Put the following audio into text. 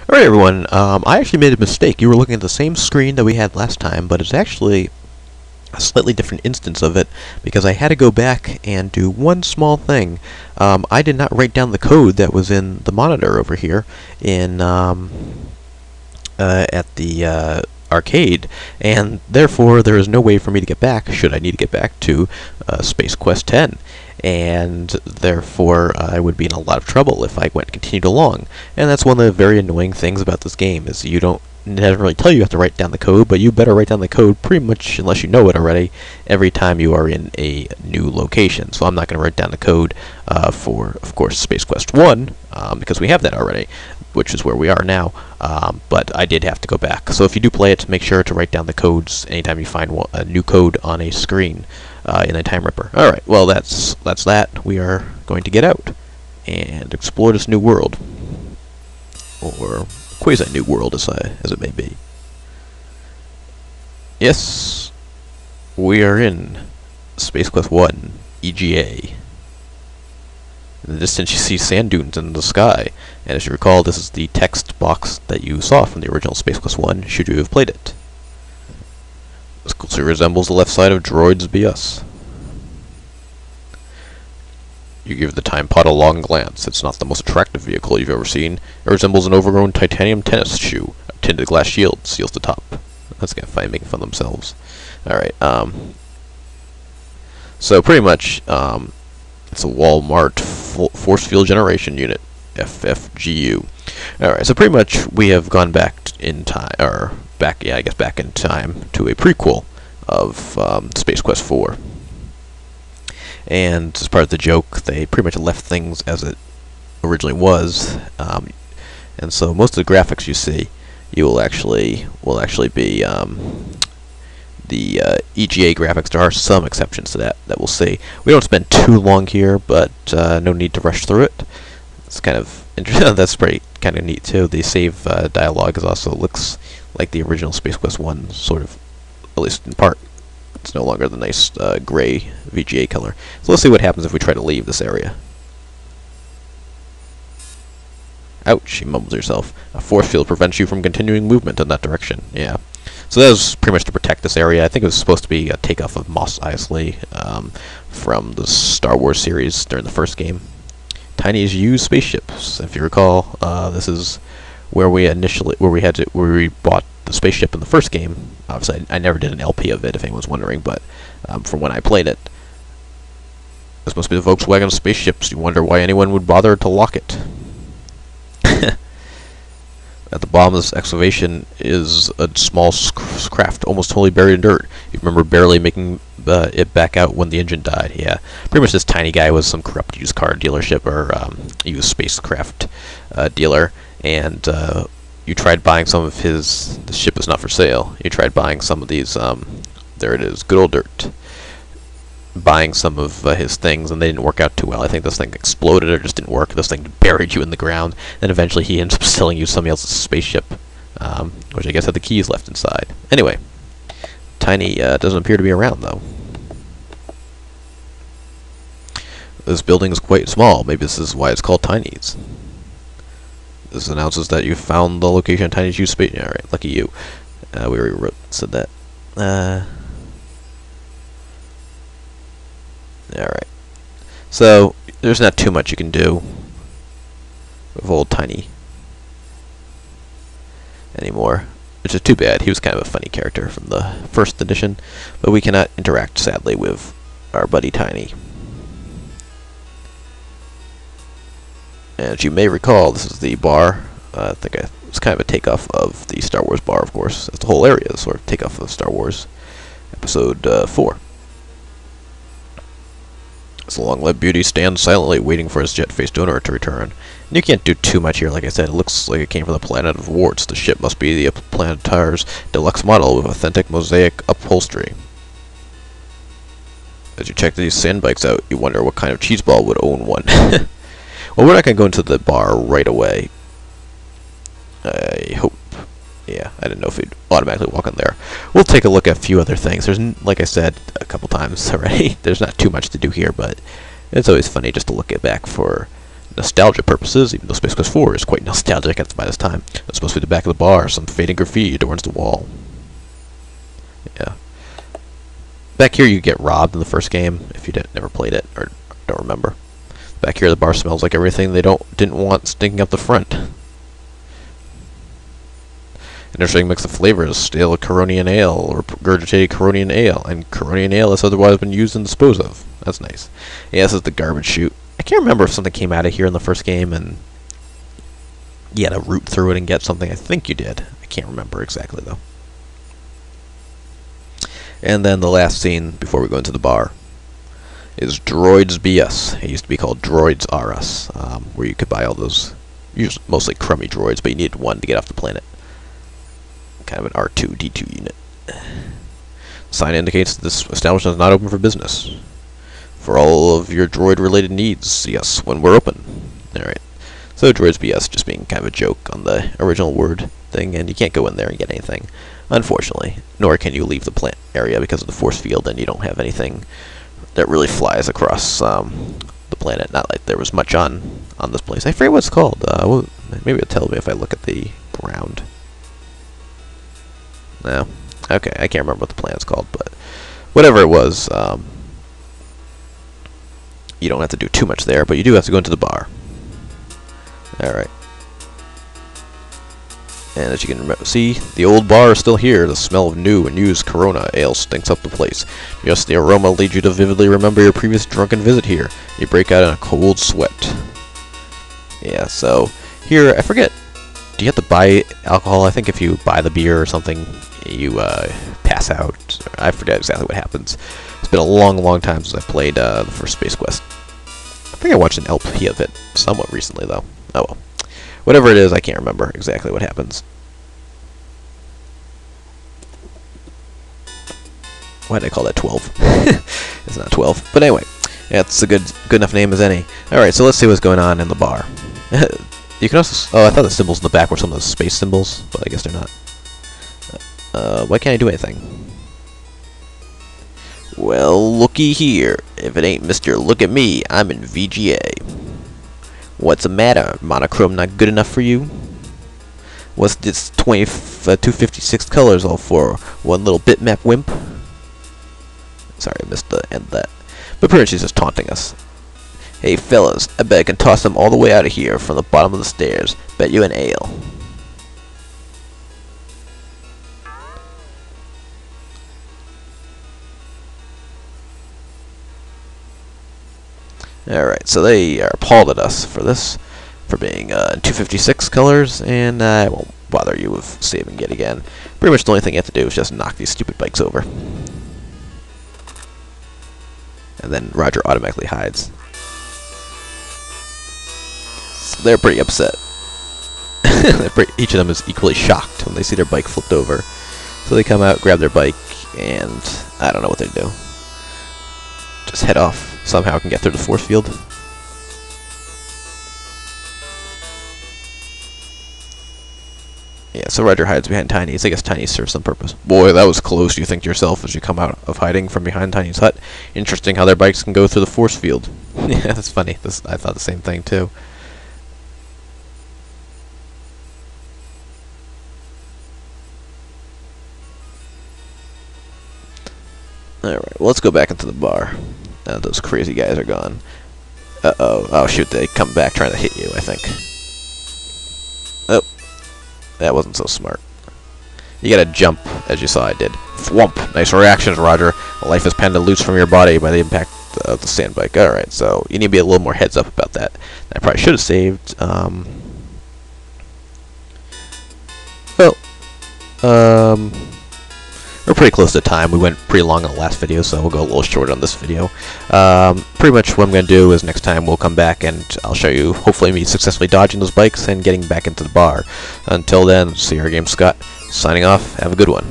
Alright everyone, I actually made a mistake. You were looking at the same screen that we had last time, but it's actually a slightly different instance of it, because I had to go back and do one small thing. I did not write down the code that was in the monitor over here in at the arcade, and therefore there is no way for me to get back, should I need to get back to Space Quest 10. And therefore I would be in a lot of trouble if I continued along. And that's one of the very annoying things about this game, is it doesn't really tell you have to write down the code, but you better write down the code pretty much, unless you know it already, every time you are in a new location. So I'm not going to write down the code for, of course, Space Quest 1, because we have that already, which is where we are now, but I did have to go back. So if you do play it, make sure to write down the codes anytime you find a new code on a screen in a Time Ripper. Alright, well that's that. We are going to get out and explore this new world. Or quasi-new world, as it may be. Yes, we are in Space Quest 1, EGA. In the distance you see sand dunes in the sky, and as you recall, this is the text box that you saw from the original Space Quest 1, should you have played it. This closely resembles the left side of Droids Be Us. You give the Time Pod a long glance. It's not the most attractive vehicle you've ever seen. It resembles an overgrown titanium tennis shoe. A tinted glass shield seals the top. That's kind of funny, making fun of themselves. Alright, so pretty much, it's a Walmart Force Field Generation Unit, FFGU. Alright, so pretty much we have gone back in time, or back in time to a prequel of Space Quest 4. And as part of the joke, they pretty much left things as it originally was, and so most of the graphics you see, will actually be the EGA graphics. There are some exceptions to that we'll see. We don't spend too long here, but no need to rush through it. It's kind of interesting. That's pretty kind of neat too. The save dialogue is also looks like the original Space Quest 1, sort of, at least in part. It's no longer the nice gray VGA color. So let's see what happens if we try to leave this area. Ouch, she mumbles to herself. A force field prevents you from continuing movement in that direction. Yeah. So that was pretty much to protect this area. I think it was supposed to be a takeoff of Mos Eisley from the Star Wars series during the first game. Tiny's used spaceships. If you recall, this is where we bought the spaceship in the first game. Obviously, I never did an LP of it, if anyone's wondering, but from when I played it, this must be the Volkswagen spaceships. You wonder why anyone would bother to lock it. At the bottom of this excavation is a small craft, almost totally buried in dirt. You remember barely making it back out when the engine died. Yeah, pretty much this tiny guy was some corrupt used car dealership, or used spacecraft dealer, and you tried buying some of his. The ship is not for sale. You tried buying some of these. There it is, good old dirt. Buying some of his things, and they didn't work out too well. I think this thing exploded or just didn't work. This thing buried you in the ground. Then eventually he ends up selling you somebody else's spaceship, which I guess had the keys left inside. Anyway, Tiny doesn't appear to be around though. This building is quite small. Maybe this is why it's called Tiny's. This announces that you found the location of Tiny's used space. Alright, lucky you. We already said that. Alright. So, there's not too much you can do with old Tiny anymore, which is too bad. He was kind of a funny character from the first edition, but we cannot interact, sadly, with our buddy Tiny. And as you may recall, this is the bar. I think it's kind of a takeoff of the Star Wars bar, of course. That's the whole area, is sort of takeoff of Star Wars Episode 4. This long-lived beauty stands silently waiting for his jet-faced owner to return. And you can't do too much here, like I said. It looks like it came from the planet of Warts. The ship must be the Planetire's deluxe model with authentic mosaic upholstery. As you check these sand bikes out, you wonder what kind of cheeseball would own one. Well, we're not going to go into the bar right away. I hope. Yeah, I didn't know if we'd automatically walk in there. We'll take a look at a few other things. There's, like I said a couple times already, there's not too much to do here, but it's always funny just to look back for nostalgia purposes, even though Space Quest 4 is quite nostalgic by this time. It's supposed to be the back of the bar, some fading graffiti adorns the wall. Yeah. Back here you get robbed in the first game, if you never played it, or don't remember. Back here the bar smells like everything they didn't want stinking up the front. An interesting mix of flavors, stale Coronian ale, or regurgitated Coronian ale, and Coronian ale has otherwise been used and disposed of. That's nice. Yeah, this is the garbage chute. I can't remember if something came out of here in the first game and you had to root through it and get something. I think you did. I can't remember exactly, though. And then the last scene before we go into the bar is Droids BS. It used to be called Droids R Us, where you could buy all those, usually mostly crummy droids, but you needed one to get off the planet. Kind of an R2-D2 unit. The sign indicates that this establishment is not open for business. For all of your droid-related needs, see us when we're open. Alright. So Droids BS just being kind of a joke on the original word thing, and you can't go in there and get anything, unfortunately. Nor can you leave the plant area because of the force field, and you don't have anything that really flies across the planet. Not like there was much on this place. I forget what it's called. Maybe it'll tell me if I look at the ground. No. Okay, I can't remember what the planet's called, but whatever it was, you don't have to do too much there, but you do have to go into the bar. Alright. And as you can see, the old bar is still here. The smell of new and used Corona ale stinks up the place. Just the aroma leads you to vividly remember your previous drunken visit here. You break out in a cold sweat. Yeah, so here, I forget, do you have to buy alcohol? I think if you buy the beer or something, you pass out. I forget exactly what happens. It's been a long, long time since I played the first Space Quest. I think I watched an LP of it somewhat recently, though. Oh well. Whatever it is, I can't remember exactly what happens. Why did I call that 12? It's not 12. But anyway, yeah, it's a good enough name as any. Alright, so let's see what's going on in the bar. You can also... Oh, I thought the symbols in the back were some of the space symbols, but I guess they're not. Why can't I do anything? Well, looky here. If it ain't Mr. Look at Me, I'm in VGA. What's the matter? Monochrome not good enough for you? What's this 256 colors all for? One little bitmap wimp? Sorry, I missed the end of that. But pretty much she's just taunting us. Hey fellas, I bet I can toss them all the way out of here from the bottom of the stairs. Bet you an ale. Alright, so they are appalled at us for this, for being 256 colors, and I won't bother you with saving it again. Pretty much the only thing you have to do is just knock these stupid bikes over. And then Roger automatically hides. So they're pretty upset. Each of them is equally shocked when they see their bike flipped over. So they come out, grab their bike, and I don't know what they do. Just head off. Somehow can get through the force field. Yeah, so Roger hides behind Tiny's. I guess Tiny serves some purpose. Boy, that was close, you think to yourself as you come out of hiding from behind Tiny's hut. Interesting how their bikes can go through the force field. Yeah, that's funny. I thought the same thing, too. Alright, well, let's go back into the bar. Now those crazy guys are gone. Uh-oh. Oh, shoot, they come back trying to hit you, I think. Oh. That wasn't so smart. You gotta jump, as you saw I did. Thwump! Nice reactions, Roger. Life is penned loose from your body by the impact of the sand bike. Alright, so you need to be a little more heads up about that. I probably should have saved, we're pretty close to time. We went pretty long on the last video, so we'll go a little short on this video. Pretty much what I'm going to do is next time we'll come back and I'll show you, hopefully, me successfully dodging those bikes and getting back into the bar. Until then, CR Game Scott, signing off. Have a good one.